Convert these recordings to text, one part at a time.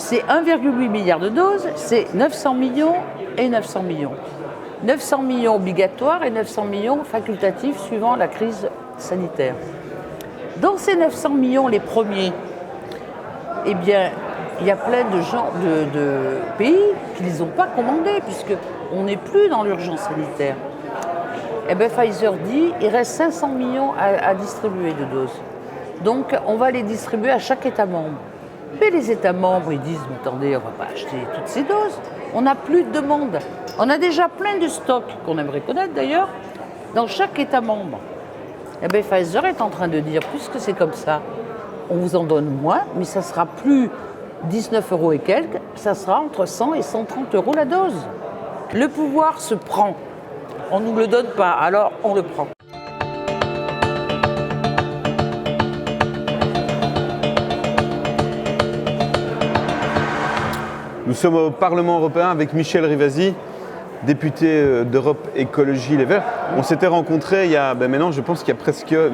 c'est 1,8 milliard de doses, c'est 900 millions et 900 millions. 900 millions obligatoires et 900 millions facultatifs suivant la crise sanitaire. Dans ces 900 millions, les premiers, eh bien, il y a plein de gens, de pays qui ne les ont pas commandés, puisqu'on n'est plus dans l'urgence sanitaire. Eh bien, Pfizer dit qu'il reste 500 millions à distribuer de doses. Donc, on va les distribuer à chaque État membre. Mais les États membres, ils disent, mais attendez, on ne va pas acheter toutes ces doses. On n'a plus de demande. On a déjà plein de stocks, qu'on aimerait connaître d'ailleurs, dans chaque État membre. Eh bien, Pfizer est en train de dire, puisque c'est comme ça, on vous en donne moins, mais ça sera plus 19 € et quelques, ça sera entre 100 et 130 € la dose. Le pouvoir se prend. On ne nous le donne pas, alors on le prend. Nous sommes au Parlement européen avec Michel Rivasi, député d'Europe Écologie Les Verts. On s'était rencontrés maintenant, je pense qu'il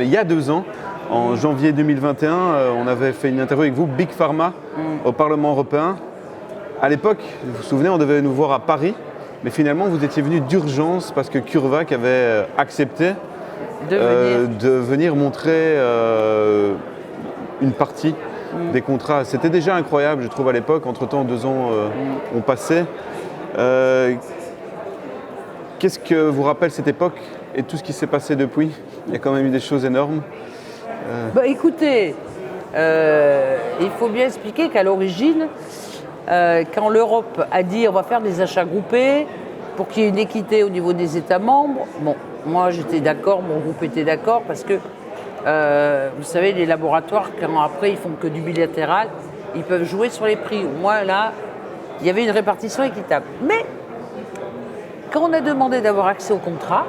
y a 2 ans, en janvier 2021, on avait fait une interview avec vous, Big Pharma, au Parlement européen. À l'époque, vous vous souvenez, on devait nous voir à Paris, mais finalement vous étiez venu d'urgence parce que CureVac avait accepté de venir montrer une partie des contrats. C'était déjà incroyable, je trouve, à l'époque. Entre-temps, 2 ans ont passé. Qu'est-ce que vous rappelle cette époque et tout ce qui s'est passé depuis? Il y a quand même eu des choses énormes. Écoutez, il faut bien expliquer qu'à l'origine, quand l'Europe a dit on va faire des achats groupés pour qu'il y ait une équité au niveau des États membres, bon, moi j'étais d'accord, mon groupe était d'accord parce que vous savez, les laboratoires, quand après ils font que du bilatéral, ils peuvent jouer sur les prix. Au moins là, il y avait une répartition équitable. Mais quand on a demandé d'avoir accès au contrat,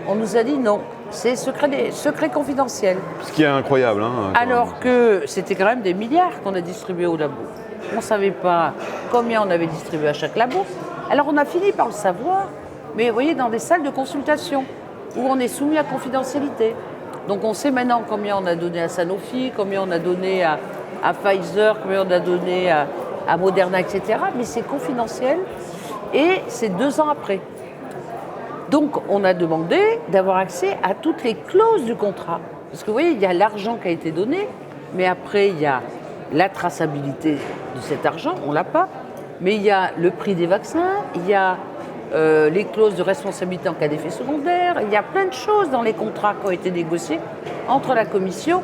on nous a dit non, c'est secret confidentiel. Ce qui est incroyable. Alors que c'était quand même des milliards qu'on a distribués au labo. On ne savait pas combien on avait distribué à chaque labo. Alors on a fini par le savoir, mais vous voyez, dans des salles de consultation où on est soumis à confidentialité. Donc on sait maintenant combien on a donné à Sanofi, combien on a donné à Pfizer, combien on a donné à Moderna, etc. Mais c'est confidentiel et c'est 2 ans après. Donc on a demandé d'avoir accès à toutes les clauses du contrat. Parce que vous voyez, il y a l'argent qui a été donné, mais après il y a la traçabilité de cet argent, on ne l'a pas. Mais il y a le prix des vaccins, il y a les clauses de responsabilité en cas d'effet secondaire, il y a plein de choses dans les contrats qui ont été négociés entre la Commission,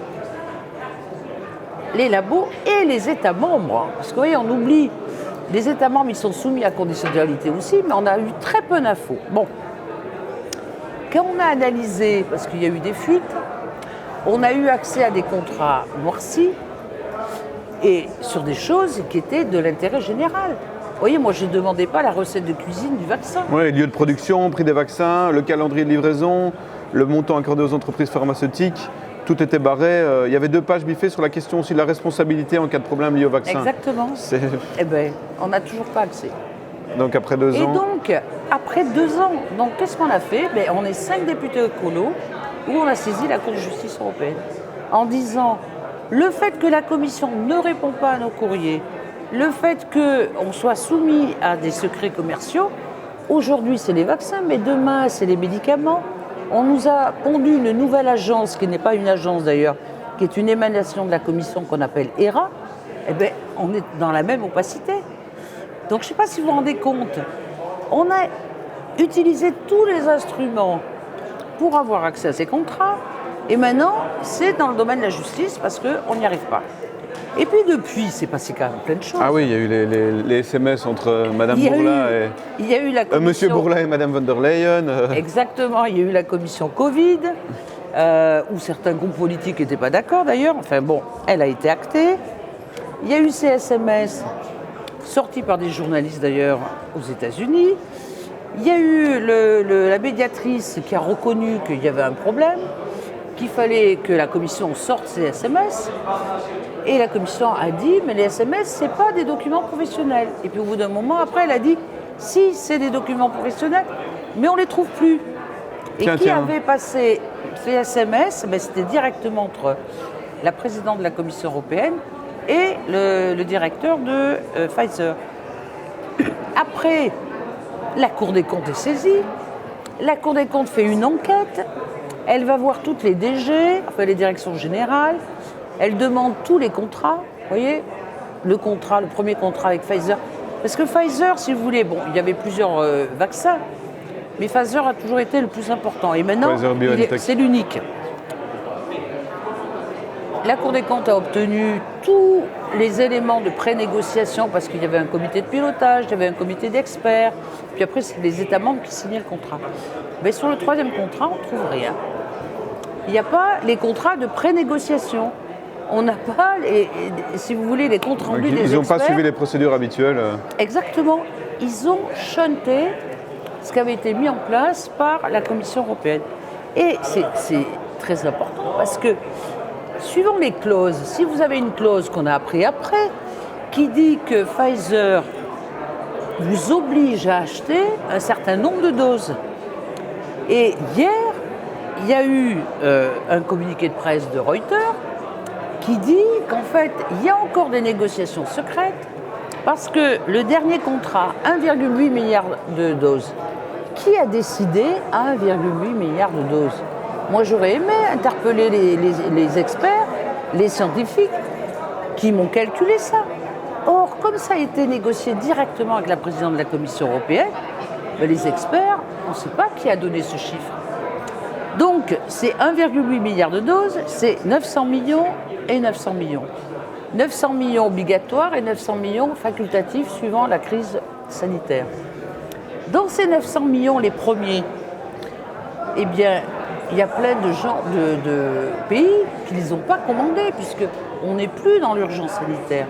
les labos et les États membres. Parce que vous voyez, on oublie, les États membres, ils sont soumis à conditionnalité aussi, mais on a eu très peu d'infos. Bon, quand on a analysé, parce qu'il y a eu des fuites, on a eu accès à des contrats noircis et sur des choses qui étaient de l'intérêt général. Vous voyez, moi, je ne demandais pas la recette de cuisine du vaccin. Oui, lieu de production, prix des vaccins, le calendrier de livraison, le montant accordé aux entreprises pharmaceutiques, tout était barré. Il y avait 2 pages biffées sur la question aussi de la responsabilité en cas de problème lié au vaccin. Exactement. Eh bien, on n'a toujours pas accès. Donc après 2 ans... Et donc, après 2 ans, donc qu'est-ce qu'on a fait? On est 5 députés écolos où on a saisi la Cour de justice européenne en disant le fait que la Commission ne répond pas à nos courriers, le fait qu'on soit soumis à des secrets commerciaux, aujourd'hui c'est les vaccins, mais demain c'est les médicaments. On nous a pondu une nouvelle agence, qui n'est pas une agence d'ailleurs, qui est une émanation de la Commission qu'on appelle HERA. Eh bien, on est dans la même opacité. Donc je ne sais pas si vous vous rendez compte, on a utilisé tous les instruments pour avoir accès à ces contrats, et maintenant c'est dans le domaine de la justice parce qu'on n'y arrive pas. Et puis depuis, c'est passé quand même plein de choses. Ah oui, il y a eu les SMS entre Madame Bourla et... Il y a eu la commission... Monsieur Bourla et Madame von der Leyen. Exactement, il y a eu la commission Covid, où certains groupes politiques n'étaient pas d'accord d'ailleurs. Enfin bon, elle a été actée. Il y a eu ces SMS, sortis par des journalistes d'ailleurs aux États-Unis. Il y a eu la médiatrice qui a reconnu qu'il y avait un problème, qu'il fallait que la commission sorte ces SMS. Et la commission a dit, mais les SMS, ce n'est pas des documents professionnels. Et puis au bout d'un moment, après, elle a dit, si, c'est des documents professionnels, mais on ne les trouve plus. Et qui avait passé ces SMS? C'était directement entre la présidente de la Commission européenne et le directeur de Pfizer. Après, la Cour des comptes est saisie. La Cour des comptes fait une enquête. Elle va voir toutes les DG, enfin les directions générales. Elle demande tous les contrats. Vous voyez, le premier contrat avec Pfizer. Parce que Pfizer, si vous voulez, bon, il y avait plusieurs vaccins, mais Pfizer a toujours été le plus important. Et maintenant, c'est l'unique. La Cour des comptes a obtenu tous les éléments de pré-négociation parce qu'il y avait un comité de pilotage, il y avait un comité d'experts, puis après, c'est les États membres qui signaient le contrat. Mais sur le troisième contrat, on ne trouve rien. Il n'y a pas les contrats de pré-négociation. On n'a pas, si vous voulez, les comptes rendus des experts. Ils n'ont pas suivi les procédures habituelles. Exactement. Ils ont shunté ce qui avait été mis en place par la Commission européenne. Et c'est très important parce que, suivant les clauses, si vous avez une clause qu'on a appris après, qui dit que Pfizer vous oblige à acheter un certain nombre de doses. Et hier, il y a eu un communiqué de presse de Reuters qui dit qu'en fait, il y a encore des négociations secrètes parce que le dernier contrat, 1,8 milliard de doses, qui a décidé à 1,8 milliard de doses? Moi, j'aurais aimé interpeller les experts, les scientifiques qui m'ont calculé ça. Or, comme ça a été négocié directement avec la présidente de la Commission européenne, les experts, on ne sait pas qui a donné ce chiffre. Donc, c'est 1,8 milliard de doses, c'est 900 millions et 900 millions. 900 millions obligatoires et 900 millions facultatifs suivant la crise sanitaire. Dans ces 900 millions, les premiers, eh bien, il y a plein de gens, de pays qui ne les ont pas commandés, puisqu'on n'est plus dans l'urgence sanitaire.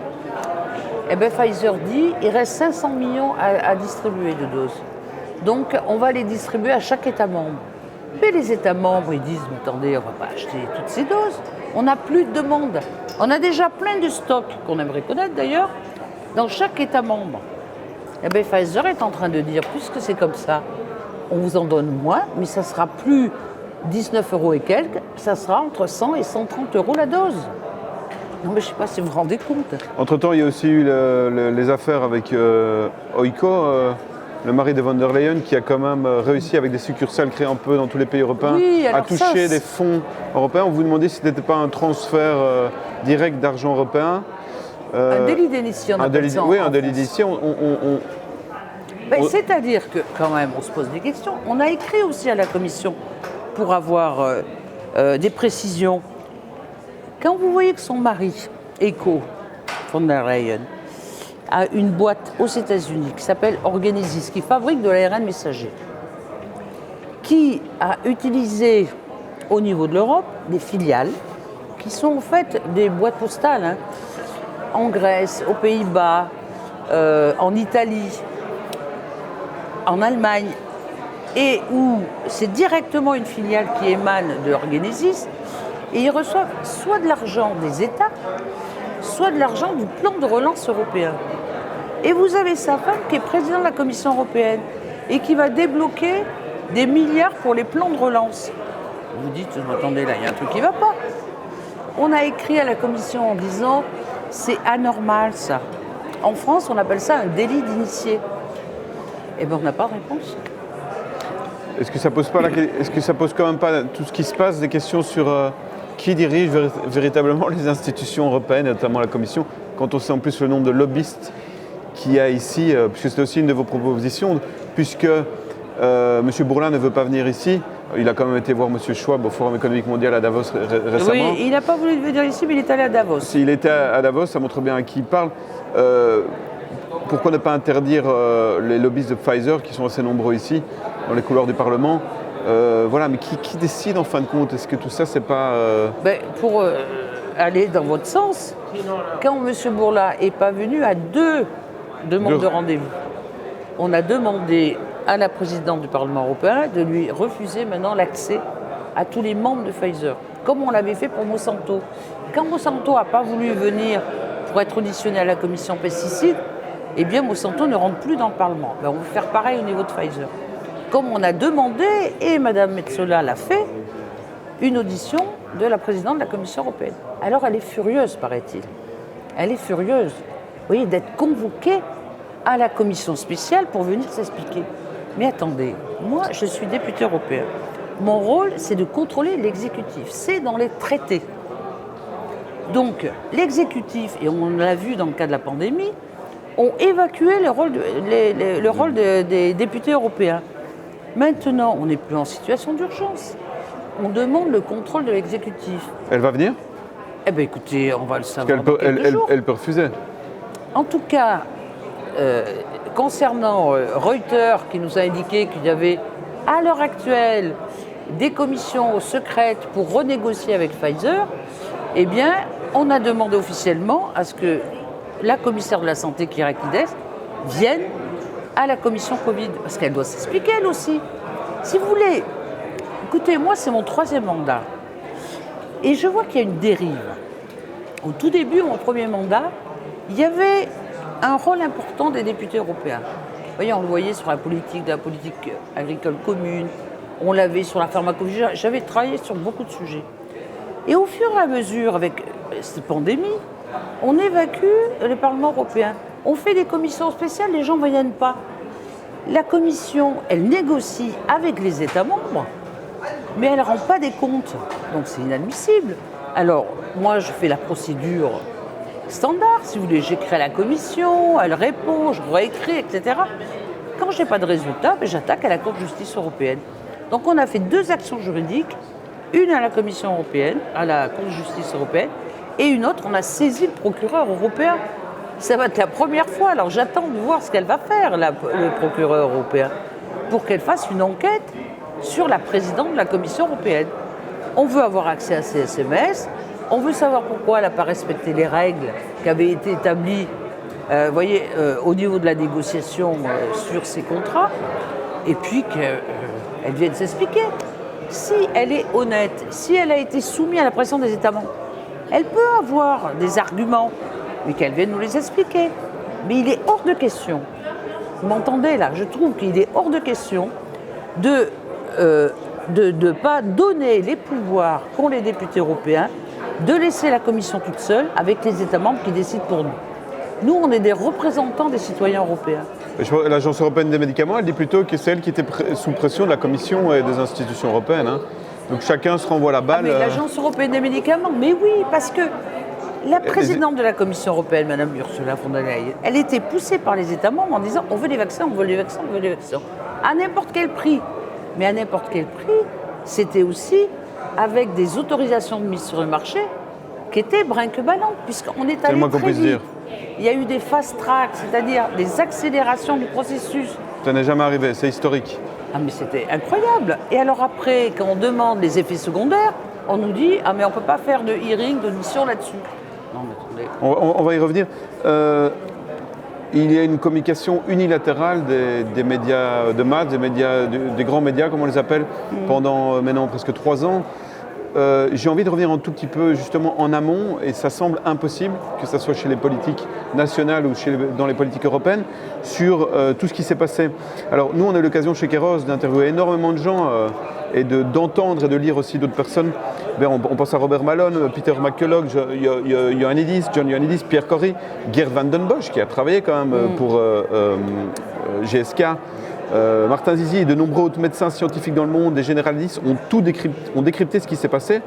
Eh bien, Pfizer dit qu'il reste 500 millions à distribuer de doses. Donc, on va les distribuer à chaque État membre. Mais les États membres, ils disent, mais attendez, on ne va pas acheter toutes ces doses. On n'a plus de demande. On a déjà plein de stocks, qu'on aimerait connaître d'ailleurs, dans chaque État membre. Eh bien, Pfizer est en train de dire, puisque c'est comme ça, on vous en donne moins, mais ça sera plus 19 € et quelques, ça sera entre 100 et 130 € la dose. Non, mais je ne sais pas si vous vous rendez compte. Entre-temps, il y a aussi eu les affaires avec Oiko, le mari de von der Leyen, qui a quand même réussi, avec des succursales créées un peu dans tous les pays européens, à toucher des fonds européens. On vous demandait si ce n'était pas un transfert direct d'argent européen. Un délit d'initié, on appelle ça. Oui, un délit d'initié. C'est-à-dire que, quand même, on se pose des questions. On a écrit aussi à la Commission pour avoir des précisions. Quand vous voyez que son mari, Eiko von der Leyen, a une boîte aux États-Unis qui s'appelle Orgenesis, qui fabrique de l'ARN messager, qui a utilisé au niveau de l'Europe des filiales qui sont en fait des boîtes postales, en Grèce, aux Pays-Bas, en Italie, en Allemagne, et où c'est directement une filiale qui émane de Orgenesis, et ils reçoivent soit de l'argent des États, soit de l'argent du plan de relance européen. Et vous avez sa femme qui est président de la Commission européenne et qui va débloquer des milliards pour les plans de relance. Vous dites, attendez, là, il y a un truc qui ne va pas. On a écrit à la Commission en disant, c'est anormal ça. En France, on appelle ça un délit d'initié. Eh bien, on n'a pas de réponse. Est-ce que ça pose quand même pas tout ce qui se passe, des questions sur qui dirige véritablement les institutions européennes, notamment la Commission, quand on sait en plus le nombre de lobbyistes qu'il y a ici, puisque c'est aussi une de vos propositions, puisque M. Bourla ne veut pas venir ici. Il a quand même été voir M. Schwab au Forum économique mondial à Davos récemment. Oui, il n'a pas voulu venir ici, mais il est allé à Davos. S'il était à Davos, ça montre bien à qui il parle. Pourquoi ne pas interdire les lobbyistes de Pfizer, qui sont assez nombreux ici, dans les couloirs du Parlement? Voilà, mais qui décide en fin de compte? Est-ce que tout ça, c'est pas... Pour aller dans votre sens, quand M. Bourla n'est pas venu à deux demandes de rendez-vous, on a demandé à la présidente du Parlement européen de lui refuser maintenant l'accès à tous les membres de Pfizer, comme on l'avait fait pour Monsanto. Quand Monsanto n'a pas voulu venir pour être auditionné à la commission pesticides, eh bien Monsanto ne rentre plus dans le Parlement. On va faire pareil au niveau de Pfizer. Comme on a demandé, et Mme Metsola l'a fait, une audition de la présidente de la Commission européenne. Alors elle est furieuse, paraît-il. elle est furieuse. Vous voyez, d'être convoquée à la commission spéciale pour venir s'expliquer. Mais attendez, moi je suis député européen. Mon rôle, c'est de contrôler l'exécutif. C'est dans les traités. Donc l'exécutif, et on l'a vu dans le cas de la pandémie, ont évacué le rôle des députés européens. Maintenant, on n'est plus en situation d'urgence. On demande le contrôle de l'exécutif. Elle va venir? Eh bien écoutez, on va le savoir Parce dans quelques jours. elle peut refuser. En tout cas, concernant Reuters, qui nous a indiqué qu'il y avait à l'heure actuelle des commissions secrètes pour renégocier avec Pfizer, eh bien, on a demandé officiellement à ce que la commissaire de la Santé, Kyriakides, vienne à la commission Covid, parce qu'elle doit s'expliquer elle aussi. Si vous voulez, écoutez, moi c'est mon 3e mandat, et je vois qu'il y a une dérive. Au tout début, mon premier mandat, il y avait un rôle important des députés européens. Vous voyez, on le voyait sur la politique agricole commune, on l'avait sur la pharmacovigilance, j'avais travaillé sur beaucoup de sujets. Et au fur et à mesure, avec cette pandémie, on évacue le Parlement européen. On fait des commissions spéciales, les gens ne viennent pas. La Commission, elle négocie avec les États membres, mais elle ne rend pas des comptes. Donc c'est inadmissible. Alors, moi, je fais la procédure standard, si vous voulez. J'écris à la Commission, elle répond, je réécris, etc. Quand je n'ai pas de résultat, j'attaque à la Cour de justice européenne. Donc on a fait 2 actions juridiques, une à la Commission européenne, à la Cour de justice européenne, et une autre, on a saisi le procureur européen. Ça va être la première fois, alors j'attends de voir ce qu'elle va faire, le procureur européen, pour qu'elle fasse une enquête sur la présidente de la Commission européenne. On veut avoir accès à ces SMS, on veut savoir pourquoi elle n'a pas respecté les règles qui avaient été établies au niveau de la négociation sur ces contrats, et puis qu'elle vienne s'expliquer. Si elle est honnête, si elle a été soumise à la pression des États membres, elle peut avoir des arguments, mais qu'elle vienne nous les expliquer. Mais il est hors de question, vous m'entendez là, je trouve qu'il est hors de question de ne pas donner les pouvoirs qu'ont les députés européens, de laisser la Commission toute seule avec les États membres qui décident pour nous. Nous, on est des représentants des citoyens européens. L'Agence européenne des médicaments, elle dit plutôt que c'est elle qui était sous pression de la Commission et des institutions européennes. Hein. Donc chacun se renvoie la balle. Ah, mais l'Agence européenne des médicaments, mais oui, parce que la présidente de la Commission européenne, Mme Ursula von der Leyen, elle était poussée par les États membres en disant on veut les vaccins, on veut les vaccins, on veut les vaccins. À n'importe quel prix. Mais à n'importe quel prix, c'était aussi avec des autorisations de mise sur le marché qui étaient brinque-ballantes, puisqu'on est allé très vite. Il y a eu des fast-track, c'est-à-dire des accélérations du processus. Ça n'est jamais arrivé, c'est historique. Ah mais c'était incroyable. Et alors après, quand on demande les effets secondaires, on nous dit « Ah mais on ne peut pas faire de hearing, de mission là-dessus ». Non mais attendez. On va y revenir. Il y a une communication unilatérale des médias de masse, des grands médias, comme on les appelle, pendant maintenant presque 3 ans. J'ai envie de revenir un tout petit peu justement en amont, et ça semble impossible, que ce soit chez les politiques nationales ou dans les politiques européennes, sur tout ce qui s'est passé. Alors nous, on a eu l'occasion chez Kairos d'interviewer énormément de gens et d'entendre et de lire aussi d'autres personnes. On pense à Robert Malone, Peter McCulloch, John Ioannidis, Pierre Corry, Geert Vanden Bossche, qui a travaillé quand même pour GSK, Martin Zizi et de nombreux autres médecins scientifiques dans le monde, des généralistes, ont décrypté ce qui s'est passé.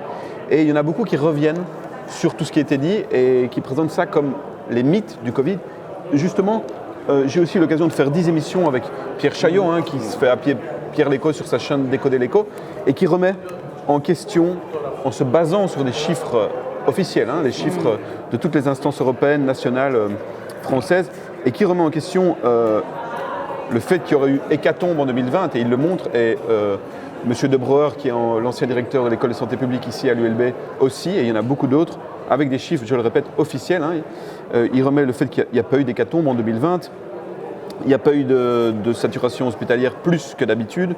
Et il y en a beaucoup qui reviennent sur tout ce qui a été dit et qui présentent ça comme les mythes du Covid. Justement, j'ai aussi eu l'occasion de faire 10 émissions avec Pierre Chaillot, qui se fait appeler Pierre Léco sur sa chaîne Décoder l'écho, et qui remet en question, en se basant sur des chiffres officiels, les chiffres de toutes les instances européennes, nationales, françaises, et qui remet en question le fait qu'il y aurait eu hécatombe en 2020, et il le montre, et M. De Brouwer, qui est l'ancien directeur de l'école de santé publique ici à l'ULB aussi, et il y en a beaucoup d'autres, avec des chiffres, je le répète, officiels. Il remet le fait qu'il n'y a pas eu d'hécatombe en 2020, il n'y a pas eu de saturation hospitalière plus que d'habitude,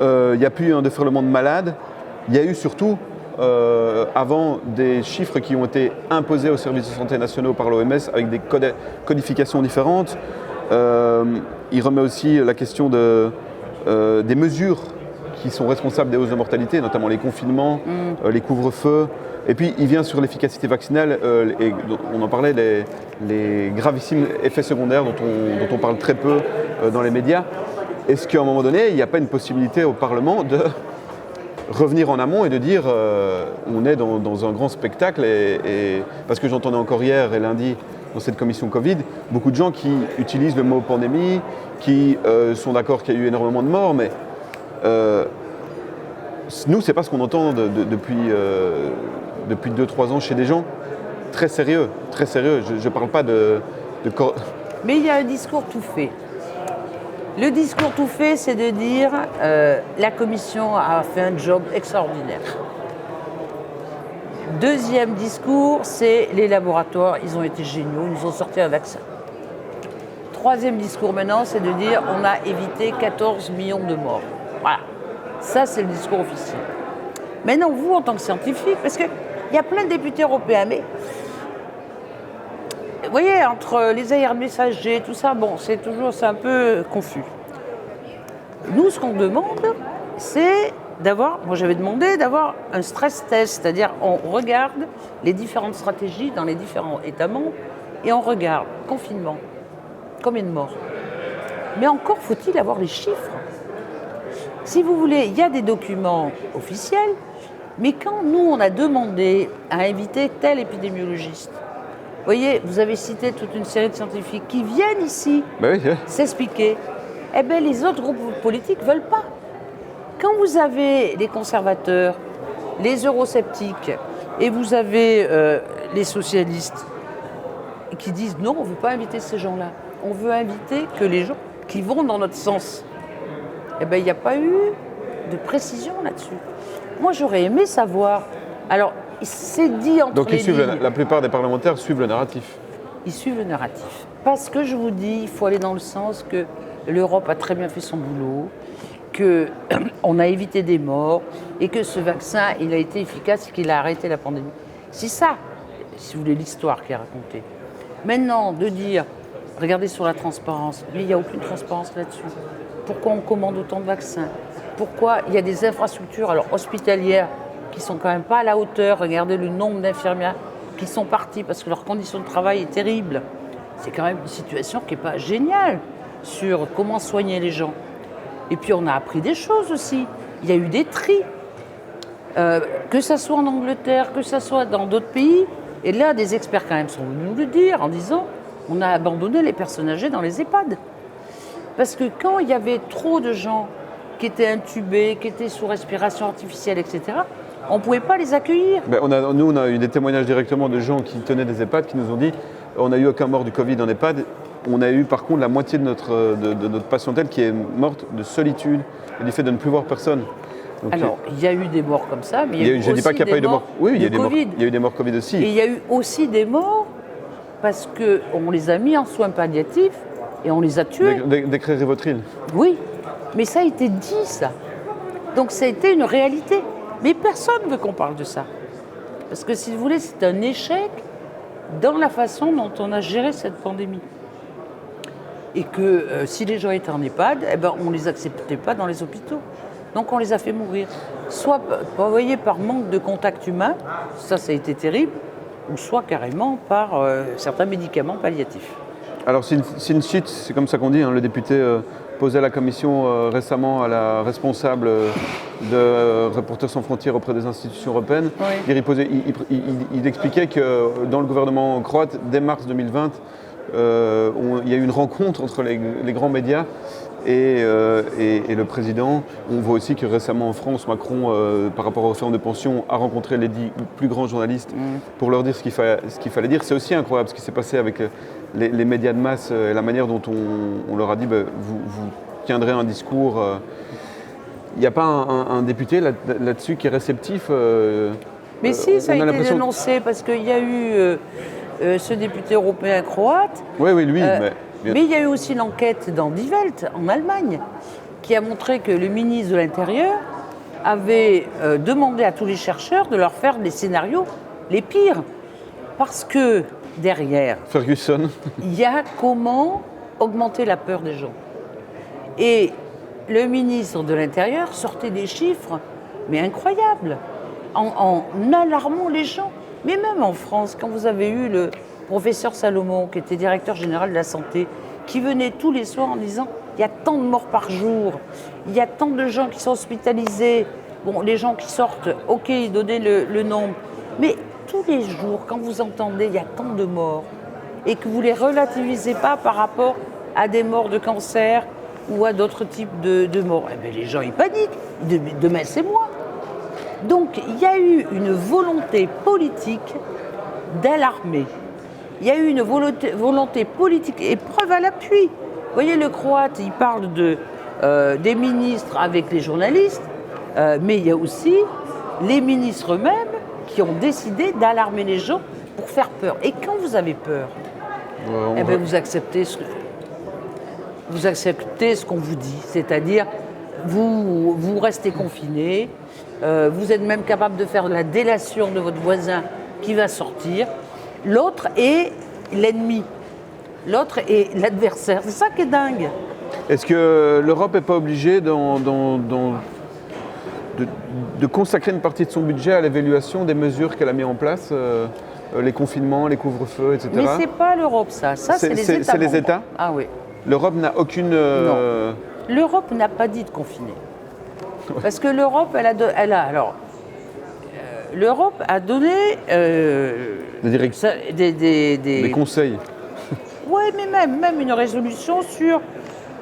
il n'y a plus eu un déferlement de malades, il y a eu surtout, avant, des chiffres qui ont été imposés aux services de santé nationaux par l'OMS avec des codifications différentes. Il remet aussi la question des mesures qui sont responsables des hausses de mortalité, notamment les confinements, les couvre-feux. Et puis il vient sur l'efficacité vaccinale, et on en parlait, les gravissimes effets secondaires dont on parle très peu dans les médias. Est-ce qu'à un moment donné, il n'y a pas une possibilité au Parlement de revenir en amont et de dire on est dans un grand spectacle parce que j'entendais encore hier et lundi dans cette commission Covid, beaucoup de gens qui utilisent le mot pandémie, qui sont d'accord qu'il y a eu énormément de morts, mais nous, c'est pas ce qu'on entend depuis 2-3 ans chez des gens très sérieux, très sérieux. Je parle pas de... Mais il y a un discours tout fait. Le discours tout fait, c'est de dire la Commission a fait un job extraordinaire. Deuxième discours, c'est les laboratoires, ils ont été géniaux, ils nous ont sorti un vaccin. Troisième discours maintenant, c'est de dire on a évité 14 millions de morts. Voilà, ça c'est le discours officiel. Maintenant, vous, en tant que scientifique, parce qu'il y a plein de députés européens, mais vous voyez, entre les aéromessagers, tout ça, bon, c'est un peu confus. Nous, ce qu'on demande, c'est moi j'avais demandé d'avoir un stress test, c'est-à-dire on regarde les différentes stratégies dans les différents États membres et on regarde, confinement, combien de morts. Mais encore faut-il avoir les chiffres. Si vous voulez, il y a des documents officiels, mais quand nous on a demandé à inviter tel épidémiologiste, vous voyez, vous avez cité toute une série de scientifiques qui viennent ici s'expliquer. Eh bien, les autres groupes politiques ne veulent pas. Quand vous avez les conservateurs, les eurosceptiques, et vous avez les socialistes qui disent non, on ne veut pas inviter ces gens-là. On veut inviter que les gens qui vont dans notre sens. Eh bien, il n'y a pas eu de précision là-dessus. Moi, j'aurais aimé savoir. Alors, c'est dit entre Donc les lignes. la plupart des parlementaires suivent le narratif. Ils suivent le narratif. Parce que je vous dis, il faut aller dans le sens que l'Europe a très bien fait son boulot, qu'on a évité des morts et que ce vaccin, il a été efficace et qu'il a arrêté la pandémie. C'est ça, si vous voulez, l'histoire qui est racontée. Maintenant, de dire, regardez sur la transparence, mais il n'y a aucune transparence là-dessus. Pourquoi on commande autant de vaccins? Pourquoi il y a des infrastructures hospitalières qui sont quand même pas à la hauteur? Regardez le nombre d'infirmières qui sont parties parce que leur condition de travail est terrible. C'est quand même une situation qui n'est pas géniale sur comment soigner les gens. Et puis on a appris des choses aussi. Il y a eu des tris, que ça soit en Angleterre, que ça soit dans d'autres pays. Et là, des experts quand même sont venus nous le dire en disant on a abandonné les personnes âgées dans les EHPAD. Parce que quand il y avait trop de gens qui étaient intubés, qui étaient sous respiration artificielle, etc., on ne pouvait pas les accueillir. Ben nous, on a eu des témoignages directement de gens qui tenaient des EHPAD qui nous ont dit on n'a eu aucun mort du Covid en EHPAD. On a eu par contre la moitié de notre patientèle qui est morte de solitude et du fait de ne plus voir personne. Donc, alors, il y a eu des morts comme ça, mais il y a eu je ne dis pas qu'il n'y a pas eu de morts. Oui, il y a eu des morts. Il y a eu des morts Covid aussi. Et il y a eu aussi des morts parce qu'on les a mis en soins palliatifs et on les a tués. Décret Rivotril. Oui, mais ça a été dit, ça. Donc ça a été une réalité. Mais personne ne veut qu'on parle de ça. Parce que si vous voulez, c'est un échec dans la façon dont on a géré cette pandémie. Et que si les gens étaient en EHPAD, eh ben, on ne les acceptait pas dans les hôpitaux. Donc on les a fait mourir. Soit, vous voyez, par manque de contact humain, ça a été terrible, ou soit carrément par certains médicaments palliatifs. Alors Sinchit, c'est comme ça qu'on dit, hein, le député posait à la commission récemment à la responsable de Reporters sans frontières auprès des institutions européennes. Oui. Il expliquait que dans le gouvernement croate, dès mars 2020, il y a eu une rencontre entre les grands médias et le président. On voit aussi que récemment en France, Macron, par rapport aux réformes de pension, a rencontré les 10 plus grands journalistes pour leur dire ce qu'il fallait dire. C'est aussi incroyable ce qui s'est passé avec les médias de masse et la manière dont on leur a dit vous tiendrez un discours. Il n'y a pas un député là-dessus qui est réceptif. Mais si, ça a été dénoncé parce qu'il y a eu ce député européen croate. Oui, lui. Mais il y a eu aussi l'enquête dans Die Welt, en Allemagne, qui a montré que le ministre de l'Intérieur avait demandé à tous les chercheurs de leur faire des scénarios les pires. Parce que derrière, Ferguson, il y a comment augmenter la peur des gens. Et le ministre de l'Intérieur sortait des chiffres, mais incroyables, en alarmant les gens. Mais même en France, quand vous avez eu le professeur Salomon, qui était directeur général de la santé, qui venait tous les soirs en disant « il y a tant de morts par jour, il y a tant de gens qui sont hospitalisés ». Bon, les gens qui sortent, ok, ils donnaient le nombre, mais tous les jours, quand vous entendez « il y a tant de morts », et que vous ne les relativisez pas par rapport à des morts de cancer ou à d'autres types de morts, eh bien, les gens, ils paniquent. Demain, c'est moi. Donc, il y a eu une volonté politique d'alarmer. Il y a eu une volonté politique, et preuve à l'appui. Vous voyez, le Croate, il parle des ministres avec les journalistes, mais il y a aussi les ministres eux-mêmes qui ont décidé d'alarmer les gens pour faire peur. Et quand vous avez peur, eh bien, vous acceptez ce qu'on vous dit. C'est-à-dire, vous restez confiné, vous êtes même capable de faire la délation de votre voisin qui va sortir. L'autre est l'ennemi. L'autre est l'adversaire. C'est ça qui est dingue. Est-ce que l'Europe n'est pas obligée de consacrer une partie de son budget à l'évaluation des mesures qu'elle a mises en place, les confinements, les couvre-feux, etc. Mais c'est pas l'Europe, ça. Ça, c'est les États. C'est les États ? Ah oui. L'Europe n'a aucune... Non. L'Europe n'a pas dit de confiner. Parce que l'Europe, l'Europe a donné des conseils. Oui, mais même une résolution sur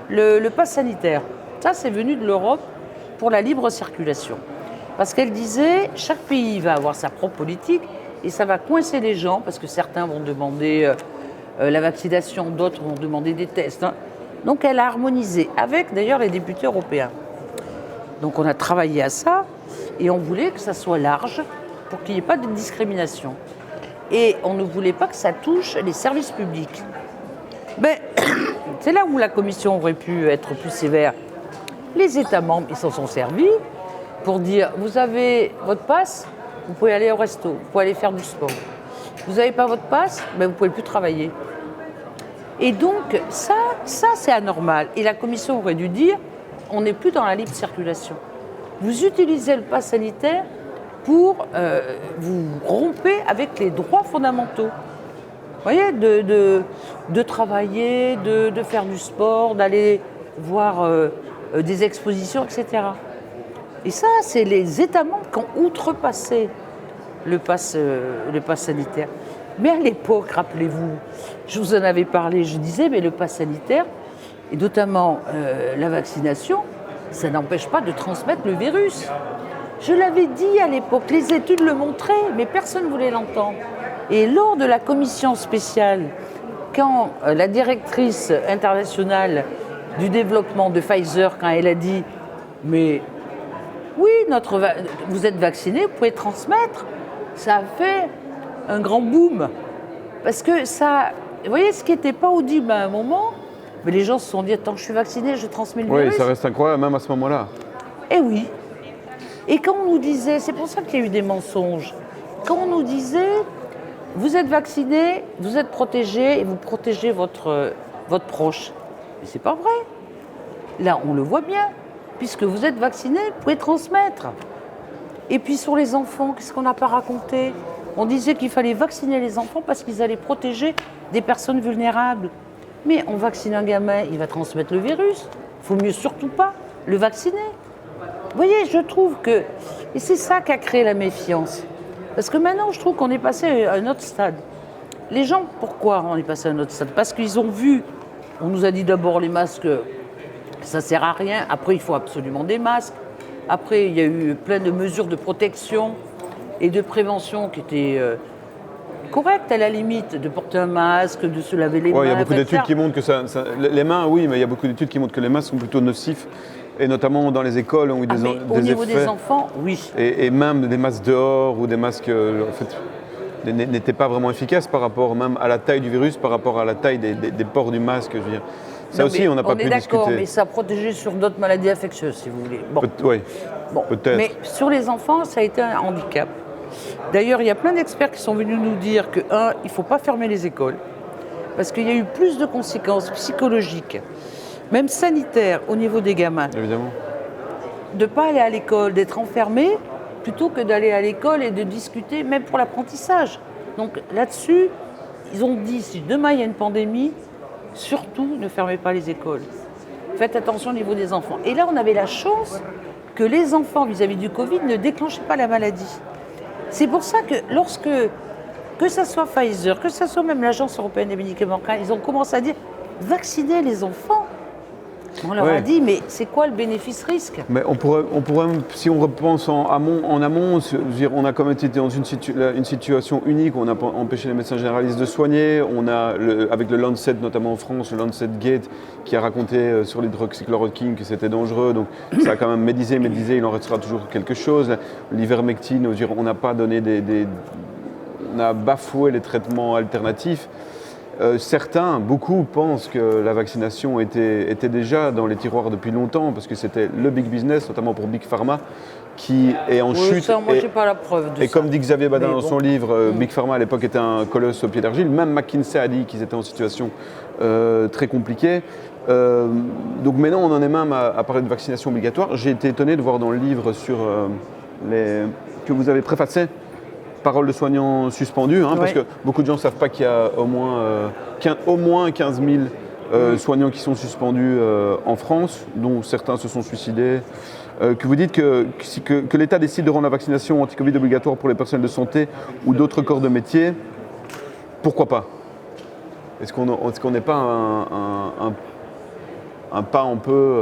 le pass sanitaire. Ça, c'est venu de l'Europe pour la libre circulation. Parce qu'elle disait, chaque pays va avoir sa propre politique et ça va coincer les gens, parce que certains vont demander la vaccination, d'autres vont demander des tests. Hein. Donc elle a harmonisé, avec d'ailleurs les députés européens. Donc on a travaillé à ça et on voulait que ça soit large pour qu'il n'y ait pas de discrimination. Et on ne voulait pas que ça touche les services publics. Mais c'est là où la Commission aurait pu être plus sévère. Les États membres, ils s'en sont servis pour dire, vous avez votre passe, vous pouvez aller au resto, vous pouvez aller faire du sport. Vous n'avez pas votre passe, ben vous ne pouvez plus travailler. Et donc, ça c'est anormal. Et la Commission aurait dû dire, on n'est plus dans la libre circulation. Vous utilisez le pass sanitaire pour vous rompez avec les droits fondamentaux. Vous voyez, de travailler, de faire du sport, d'aller voir des expositions, etc. Et ça, c'est les États membres qui ont outrepassé le pass sanitaire. Mais à l'époque, rappelez-vous, je vous en avais parlé, je disais, mais le pass sanitaire, et notamment la vaccination, ça n'empêche pas de transmettre le virus. Je l'avais dit à l'époque, les études le montraient, mais personne ne voulait l'entendre. Et lors de la commission spéciale, quand la directrice internationale du développement de Pfizer, quand elle a dit « mais oui, vous êtes vacciné, vous pouvez transmettre », ça a fait un grand boom. Parce que ça, vous voyez, ce qui n'était pas audible à un moment, mais les gens se sont dit « attends, je suis vacciné, je transmets le virus ». Oui, ça reste incroyable, même à ce moment-là. Eh oui. Et quand on nous disait, c'est pour ça qu'il y a eu des mensonges, quand on nous disait « vous êtes vacciné, vous êtes protégé et vous protégez votre proche », mais c'est pas vrai. Là, on le voit bien. Puisque vous êtes vacciné, vous pouvez transmettre. Et puis sur les enfants, qu'est-ce qu'on n'a pas raconté ? On disait qu'il fallait vacciner les enfants parce qu'ils allaient protéger des personnes vulnérables. Mais on vaccine un gamin, il va transmettre le virus. Il faut mieux surtout pas le vacciner. Vous voyez, je trouve que... Et c'est ça qui a créé la méfiance. Parce que maintenant, je trouve qu'on est passé à un autre stade. Les gens, pourquoi on est passé à un autre stade ? Parce qu'ils ont vu, on nous a dit d'abord les masques, ça ne sert à rien. Après, il faut absolument des masques. Après, il y a eu plein de mesures de protection et de prévention qui étaient correctes à la limite, de porter un masque, de se laver les mains. Il y a beaucoup d'études qui montrent que les mains, oui, mais il y a beaucoup d'études qui montrent que les masques sont plutôt nocifs, et notamment dans les écoles où des effets. Au niveau des enfants, oui. Et même des masques dehors ou des masques, en fait, n'étaient pas vraiment efficaces par rapport même à la taille du virus, par rapport à la taille des pores du masque, je veux dire. Ça aussi, on n'a pas pu discuter. On est d'accord, mais ça a protégé sur d'autres maladies infectieuses, si vous voulez. Oui, bon. Peut-être. Mais sur les enfants, ça a été un handicap. D'ailleurs, il y a plein d'experts qui sont venus nous dire que, il ne faut pas fermer les écoles, parce qu'il y a eu plus de conséquences psychologiques même sanitaire, au niveau des gamins. Évidemment. De ne pas aller à l'école, d'être enfermé, plutôt que d'aller à l'école et de discuter, même pour l'apprentissage. Donc là-dessus, ils ont dit, si demain il y a une pandémie, surtout ne fermez pas les écoles. Faites attention au niveau des enfants. Et là, on avait la chance que les enfants, vis-à-vis du Covid, ne déclenchaient pas la maladie. C'est pour ça que lorsque, que ce soit Pfizer, que ce soit même l'Agence européenne des médicaments, ils ont commencé à dire, vaccinez les enfants. On leur a dit, mais c'est quoi le bénéfice-risque? Mais on pourrait, si on repense en amont, on a quand même été dans une situation unique. On a empêché les médecins généralistes de soigner. On a, avec le Lancet, notamment en France, le Lancet Gate, qui a raconté sur l'hydroxychloroquine que c'était dangereux. Donc ça a quand même médisé, il en restera toujours quelque chose. L'ivermectine, on n'a pas donné on a bafoué les traitements alternatifs. Certains, beaucoup, pensent que la vaccination était déjà dans les tiroirs depuis longtemps, parce que c'était le big business, notamment pour Big Pharma, qui est en chute. Ça, moi, j'ai pas la preuve de et ça. comme dit Xavier Badin dans son livre, Big Pharma à l'époque était un colosse au pied d'argile. Même McKinsey a dit qu'ils étaient en situation très compliquée. Donc maintenant, on en est même à parler de vaccination obligatoire. J'ai été étonné de voir dans le livre que vous avez préfacé, Paroles de soignants suspendus, parce que beaucoup de gens ne savent pas qu'il y a au moins 15 000 soignants qui sont suspendus en France, dont certains se sont suicidés. Que vous dites que l'État décide de rendre la vaccination anti-Covid obligatoire pour les personnels de santé ou d'autres corps de métier, pourquoi pas? Est-ce qu'on n'est pas un pas un peu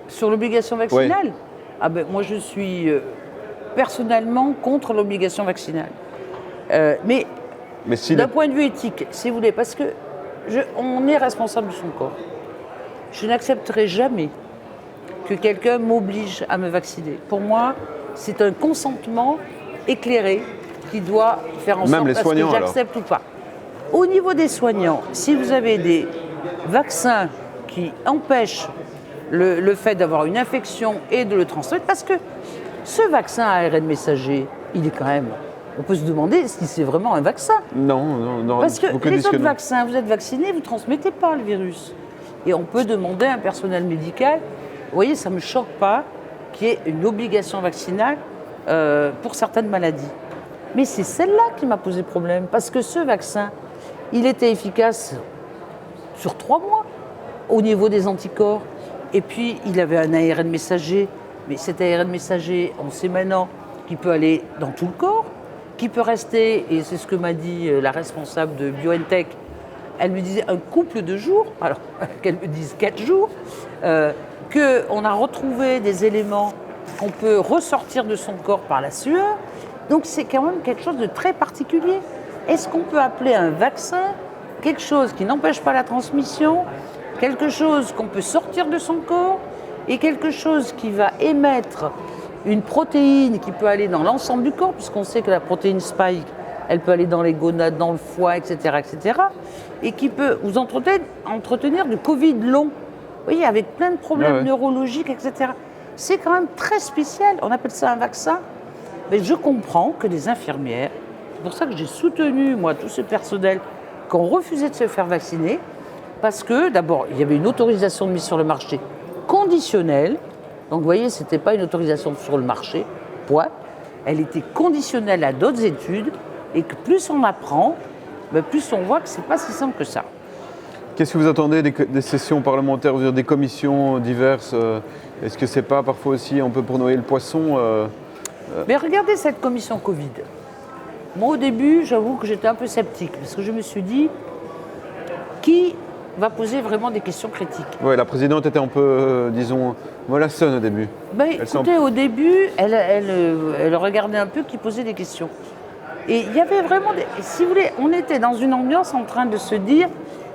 Sur l'obligation vaccinale? Moi, je suis personnellement contre l'obligation vaccinale. Mais si d'un point de vue éthique, si vous voulez, parce que on est responsable de son corps. Je n'accepterai jamais que quelqu'un m'oblige à me vacciner. Pour moi, c'est un consentement éclairé qui doit faire en sorte que j'accepte ou pas. Au niveau des soignants, si vous avez des vaccins qui empêchent le fait d'avoir une infection et de le transmettre, parce que ce vaccin à ARN messager, il est quand même... On peut se demander si c'est vraiment un vaccin. Non. Parce que les autres vaccins, vous êtes vacciné, vous ne transmettez pas le virus. Et on peut demander à un personnel médical, vous voyez, ça ne me choque pas qu'il y ait une obligation vaccinale pour certaines maladies. Mais c'est celle-là qui m'a posé problème, parce que ce vaccin, il était efficace sur 3 mois au niveau des anticorps. Et puis, il avait un ARN messager. Mais cet ARN messager, on sait maintenant qu'il peut aller dans tout le corps, qu'il peut rester, et c'est ce que m'a dit la responsable de BioNTech, elle me disait un couple de jours, alors qu'elle me dise 4 jours, qu'on a retrouvé des éléments qu'on peut ressortir de son corps par la sueur. Donc c'est quand même quelque chose de très particulier. Est-ce qu'on peut appeler un vaccin quelque chose qui n'empêche pas la transmission, quelque chose qu'on peut sortir de son corps, et quelque chose qui va émettre une protéine qui peut aller dans l'ensemble du corps, puisqu'on sait que la protéine spike, elle peut aller dans les gonades, dans le foie, etc., et qui peut vous entretenir du Covid long, vous voyez, avec plein de problèmes neurologiques, etc. C'est quand même très spécial, on appelle ça un vaccin. Mais je comprends que les infirmières, c'est pour ça que j'ai soutenu, moi, tout ce personnel, qui ont refusé de se faire vacciner, parce que, d'abord, il y avait une autorisation de mise sur le marché conditionnelle. Donc, vous voyez, ce n'était pas une autorisation sur le marché, point. Elle était conditionnelle à d'autres études, et que plus on apprend, plus on voit que ce n'est pas si simple que ça. Qu'est-ce que vous attendez des sessions parlementaires, des commissions diverses? Est-ce que ce n'est pas parfois aussi un peu pour noyer le poisson Mais regardez cette commission Covid. Moi, au début, j'avoue que j'étais un peu sceptique, parce que je me suis dit, qui va poser vraiment des questions critiques? Oui, la présidente était un peu, disons, mollassonne au début. Écoutez, au début, elle regardait un peu qui posait des questions. Et il y avait vraiment, si vous voulez, on était dans une ambiance en train de se dire,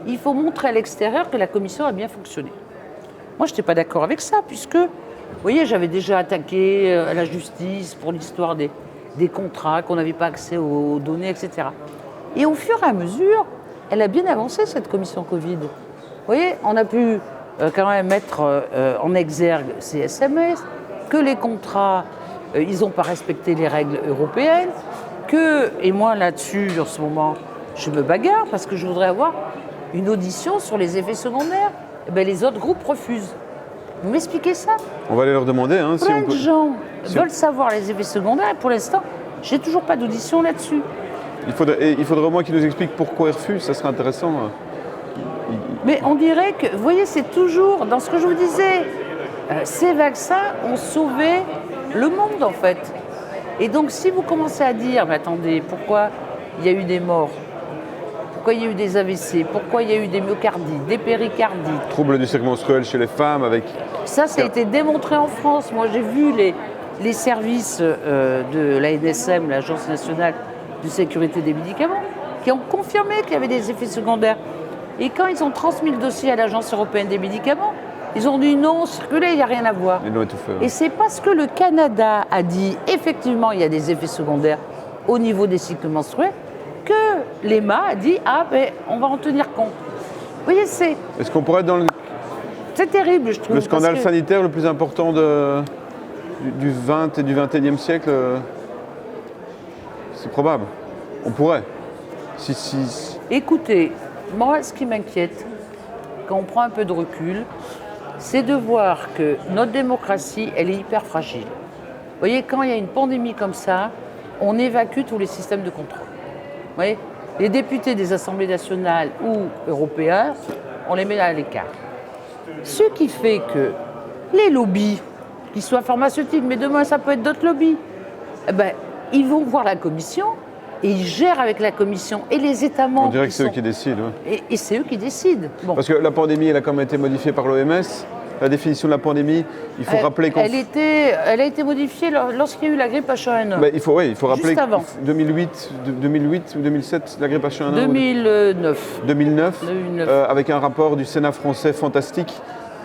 il faut montrer à l'extérieur que la commission a bien fonctionné. Moi, je n'étais pas d'accord avec ça, puisque, vous voyez, j'avais déjà attaqué la justice pour l'histoire des contrats, qu'on n'avait pas accès aux données, etc. Et au fur et à mesure, elle a bien avancé, cette commission Covid. Vous voyez, on a pu quand même mettre en exergue ces SMS, que les contrats, ils n'ont pas respecté les règles européennes, et moi là-dessus, en ce moment, je me bagarre parce que je voudrais avoir une audition sur les effets secondaires. Eh ben, les autres groupes refusent. Vous m'expliquez ça? On va aller leur demander. Hein, Plein de gens si veulent savoir les effets secondaires et pour l'instant, j'ai toujours pas d'audition là-dessus. Il faudrait au moins qu'ils nous expliquent pourquoi ils refusent, ça serait intéressant. Mais on dirait que, vous voyez, c'est toujours dans ce que je vous disais, ces vaccins ont sauvé le monde en fait. Et donc si vous commencez à dire, mais attendez, pourquoi il y a eu des morts? Pourquoi il y a eu des AVC? Pourquoi il y a eu des myocardies, des péricardies? Troubles du cycle menstruel chez les femmes avec... Ça a été démontré en France. Moi, j'ai vu les services de l'ANSM, l'Agence nationale de sécurité des médicaments, qui ont confirmé qu'il y avait des effets secondaires. Et quand ils ont transmis le dossier à l'Agence européenne des médicaments, ils ont dit non, circulez, il n'y a rien à voir. Ils l'ont étouffé. Et c'est parce que le Canada a dit effectivement il y a des effets secondaires au niveau des cycles menstruels que l'EMA a dit ah ben on va en tenir compte. Vous voyez, Est-ce qu'on pourrait être dans c'est terrible, je trouve. le scandale sanitaire le plus important du 20 et du 21e siècle? C'est probable. On pourrait. Écoutez, moi ce qui m'inquiète, quand on prend un peu de recul, c'est de voir que notre démocratie, elle est hyper fragile. Vous voyez, quand il y a une pandémie comme ça, on évacue tous les systèmes de contrôle. Vous voyez, les députés des assemblées nationales ou européens, on les met à l'écart. Ce qui fait que les lobbies, qu'ils soient pharmaceutiques, mais demain ça peut être d'autres lobbies, eh ben, ils vont voir la Commission et ils gèrent avec la Commission et les États membres. On dirait que c'est eux qui décident. Ouais. Et c'est eux qui décident. Bon. Parce que la pandémie, elle a quand même été modifiée par l'OMS. La définition de la pandémie, il faut rappeler qu'on... Elle a été modifiée lorsqu'il y a eu la grippe H1N1. Ben, il faut rappeler juste avant. 2008 ou 2007, la grippe H1N1 2009. 2009. Avec un rapport du Sénat français fantastique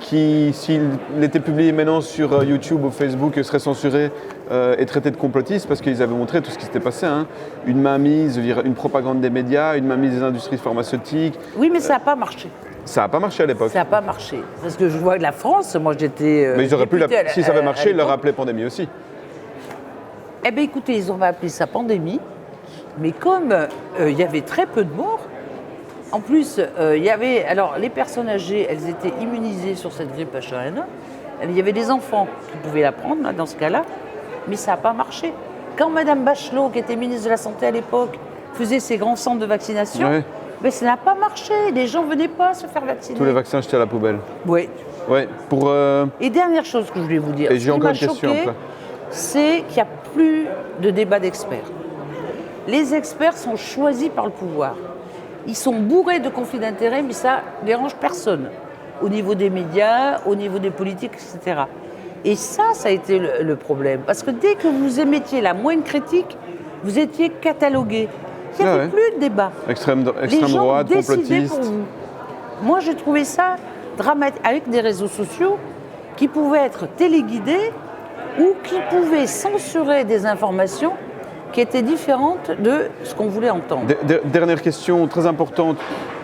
qui, s'il était publié maintenant sur YouTube ou Facebook, serait censuré et traité de complotiste parce qu'ils avaient montré tout ce qui s'était passé. Hein. Une mainmise, une propagande des médias, une mainmise des industries pharmaceutiques. Oui, mais ça n'a pas marché. Ça n'a pas marché à l'époque. Ça n'a pas marché. Parce que je vois que la France, moi j'étais... mais ils auraient pu, si ça avait marché, ils l'auraient appelé pandémie aussi. Eh bien écoutez, ils ont appelé ça pandémie. Mais comme il y avait très peu de morts, en plus, il y avait... Alors, les personnes âgées, elles étaient immunisées sur cette grippe H1N1. Il y avait des enfants qui pouvaient la prendre, là, dans ce cas-là. Mais ça n'a pas marché. Quand Mme Bachelot, qui était ministre de la Santé à l'époque, faisait ses grands centres de vaccination... Ouais. Mais ça n'a pas marché, les gens ne venaient pas se faire vacciner. Tous les vaccins jetés à la poubelle. Oui. Ouais, Et dernière chose que je voulais vous dire, et j'ai encore une question choqué, après. c'est qu'il n'y a plus de débat d'experts. Les experts sont choisis par le pouvoir. Ils sont bourrés de conflits d'intérêts, mais ça ne dérange personne. Au niveau des médias, au niveau des politiques, etc. Et ça a été le problème. Parce que dès que vous émettiez la moindre critique, vous étiez catalogué. Il n'y avait plus de débat. Extrême Les gens droite, décidaient complotiste. pour vous. Moi, j'ai trouvé ça dramatique, avec des réseaux sociaux qui pouvaient être téléguidés ou qui pouvaient censurer des informations qui étaient différentes de ce qu'on voulait entendre. Dernière question très importante.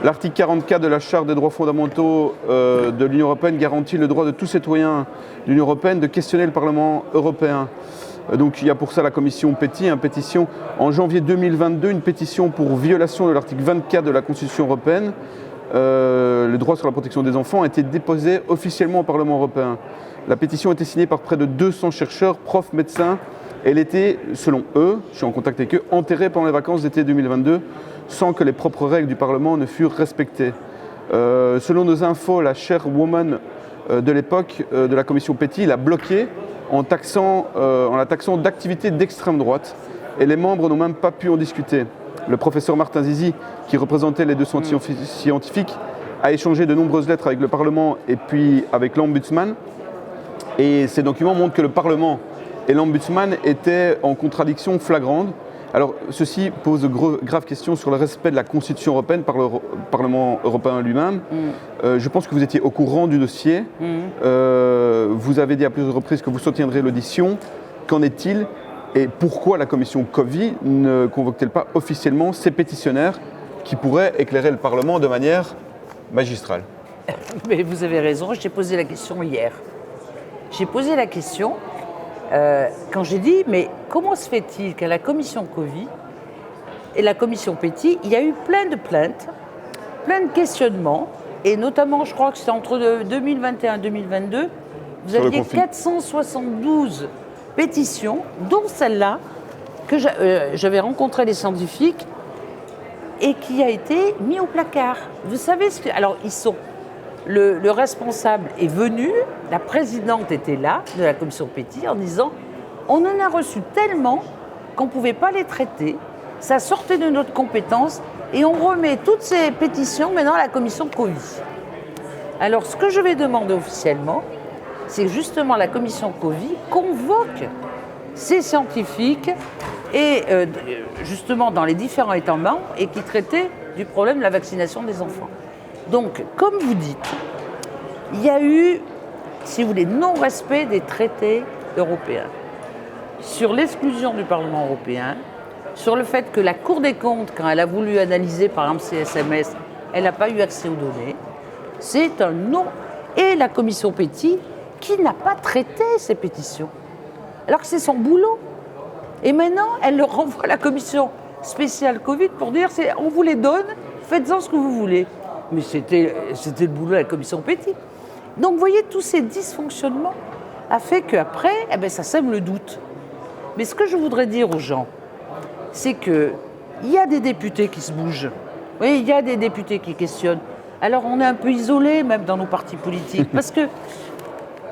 L'article 44 de la Charte des droits fondamentaux de l'Union européenne garantit le droit de tout citoyen de l'Union européenne de questionner le Parlement européen. Donc il y a pour ça la commission pétition. En janvier 2022, une pétition pour violation de l'article 24 de la Constitution européenne, le droit sur la protection des enfants, a été déposée officiellement au Parlement européen. La pétition a été signée par près de 200 chercheurs, profs, médecins. Elle était, selon eux, je suis en contact avec eux, enterrée pendant les vacances d'été 2022, sans que les propres règles du Parlement ne furent respectées. Selon nos infos, la chairwoman de l'époque de la commission Péti l'a bloquée en la taxant d'activité d'extrême droite. Et les membres n'ont même pas pu en discuter. Le professeur Martin Zizi, qui représentait les 200 scientifiques, a échangé de nombreuses lettres avec le Parlement et puis avec l'Ombudsman. Et ces documents montrent que le Parlement et l'Ombudsman étaient en contradiction flagrante. Alors, ceci pose de graves questions sur le respect de la Constitution européenne par le Parlement européen lui-même. Je pense que vous étiez au courant du dossier. Vous avez dit à plusieurs reprises que vous soutiendrez l'audition. Qu'en est-il? Et pourquoi la commission Covid ne convoque-t-elle pas officiellement ces pétitionnaires qui pourraient éclairer le Parlement de manière magistrale? Mais vous avez raison, j'ai posé la question hier. J'ai posé la question quand j'ai dit, mais comment se fait-il qu'à la commission Covid et la commission Péti, il y a eu plein de plaintes plein de questionnements, et notamment, je crois que c'est entre 2021 et 2022, vous Sur le aviez confinement. 472 pétitions, dont celle-là, que j'avais rencontré les scientifiques, et qui a été mis au placard. Vous savez ce que... Alors, ils sont... Le responsable est venu, la présidente était là, de la commission Petit, en disant « On en a reçu tellement qu'on ne pouvait pas les traiter, ça sortait de notre compétence, et on remet toutes ces pétitions maintenant à la commission Covid. » Alors, ce que je vais demander officiellement, c'est que justement la commission Covid convoque ces scientifiques et justement dans les différents États membres et qui traitaient du problème de la vaccination des enfants. Donc, comme vous dites, il y a eu, si vous voulez, non-respect des traités européens sur l'exclusion du Parlement européen, sur le fait que la Cour des comptes, quand elle a voulu analyser par exemple ces SMS, elle n'a pas eu accès aux données. C'est un non. Et la commission Petit, qui n'a pas traité ces pétitions, alors que c'est son boulot. Et maintenant, elle le renvoie à la commission spéciale Covid pour dire on vous les donne, faites-en ce que vous voulez. Mais c'était le boulot de la commission Petit. Donc, vous voyez, tous ces dysfonctionnements a fait qu'après, ça sème le doute. Mais ce que je voudrais dire aux gens, c'est qu'il y a des députés qui se bougent. Oui, il y a des députés qui questionnent. Alors, on est un peu isolés, même dans nos partis politiques, parce que,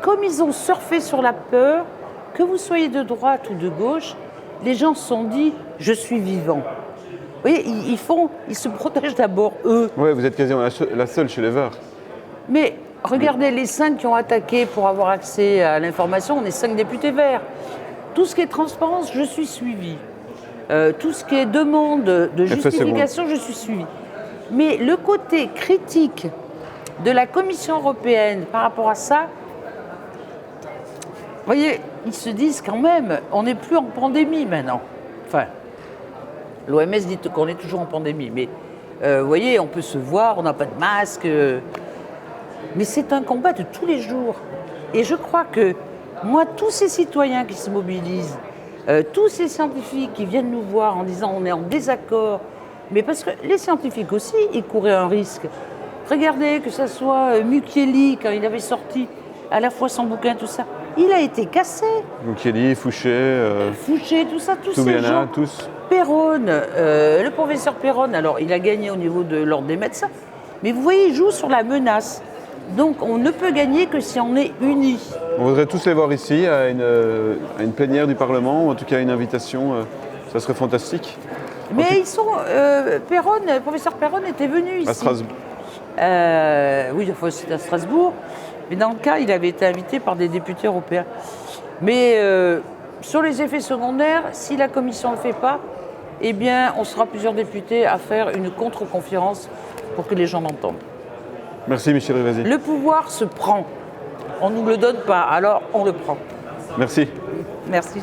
comme ils ont surfé sur la peur, que vous soyez de droite ou de gauche, les gens se sont dit « je suis vivant ». Vous voyez, ils se protègent d'abord, eux. Oui, vous êtes quasiment la seule chez les Verts. Mais regardez, les 5 qui ont attaqué pour avoir accès à l'information, on est 5 députés verts. Tout ce qui est transparence, je suis suivi. Tout ce qui est demande de justification, je suis suivi. Mais le côté critique de la Commission européenne par rapport à ça, vous voyez, ils se disent quand même, on n'est plus en pandémie maintenant. Enfin, l'OMS dit qu'on est toujours en pandémie, mais vous voyez, on peut se voir, on n'a pas de masque. Mais c'est un combat de tous les jours. Et je crois que, moi, tous ces citoyens qui se mobilisent, tous ces scientifiques qui viennent nous voir en disant on est en désaccord, mais parce que les scientifiques aussi, ils couraient un risque. Regardez, que ce soit Mukieli, quand il avait sorti à la fois son bouquin, tout ça, il a été cassé. Mukieli, Fouché, tout ça, tous Toubiana, ces gens. tous. Perron, le professeur Perron, alors il a gagné au niveau de l'ordre des médecins, mais vous voyez, il joue sur la menace. Donc on ne peut gagner que si on est unis. On voudrait tous les voir ici, à une plénière du Parlement, ou en tout cas à une invitation, ça serait fantastique. Mais ils sont. Perron, le professeur Perron était venu ici. À Strasbourg. Oui, c'était à Strasbourg. Mais dans le cas, il avait été invité par des députés européens. Mais sur les effets secondaires, si la Commission ne le fait pas, eh bien, on sera plusieurs députés à faire une contre-conférence pour que les gens l'entendent. Merci Michel Rivasi. Le pouvoir se prend. On ne nous le donne pas, alors on le prend. Merci. Merci.